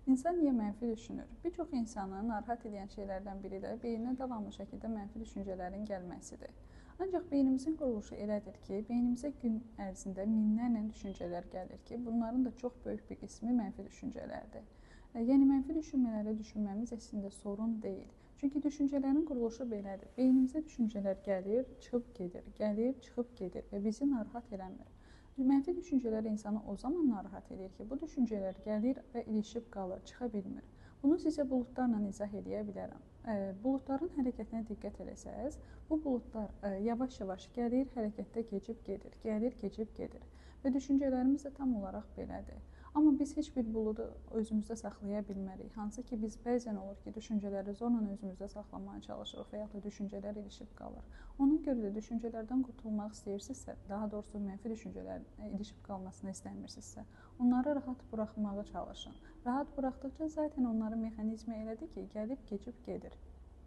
İnsan niyə mənfi düşünür? Bir çox insanı narahat edən şeylərdən biri də beyninə davamlı şəkildə mənfi düşüncələrin gəlməsidir. Ancaq beynimizin quruluşu elədir ki, beynimizə gün ərzində minlərlə düşüncələr gəlir ki, bunların da çox böyük bir qismi mənfi düşüncələrdir. Yəni, mənfi düşünmələri düşünməmiz əslində sorun deyil. Çünki düşüncələrin quruluşu belədir. Beynimizə düşüncələr gəlir, çıxıb gedir, gəlir, çıxıb gedir və bizi narahat eləmir. Mənfi düşüncələr insanı o zaman narahat edir ki, bu düşüncələr gəlir və ilişib qalır, çıxa bilmir. Bunu sizə buludlarla izah edə bilərəm. Buludların hərəkətinə diqqət eləsəz, bu buludlar yavaş-yavaş gəlir, hərəkətdə keçib gedir, gəlir, keçib gedir. Və düşüncələrimiz də tam olaraq belədir. Amma biz heç bir buludu özümüzdə saxlaya bilmərik. Hansı ki, biz bəzən olur ki, düşüncələri zorla özümüzdə saxlamaya çalışırıq və yaxud da düşüncələr ilişib qalır. Ona görə də düşüncələrdən qurtulmaq istəyirsinizsə, daha doğrusu mənfi düşüncələrin ilişib qalmasını istəmirsinizsə, onları rahat buraxmağa çalışın. Rahat buraxdıqca zaten onların mexanizmi elədir ki, gəlib, keçib gedir.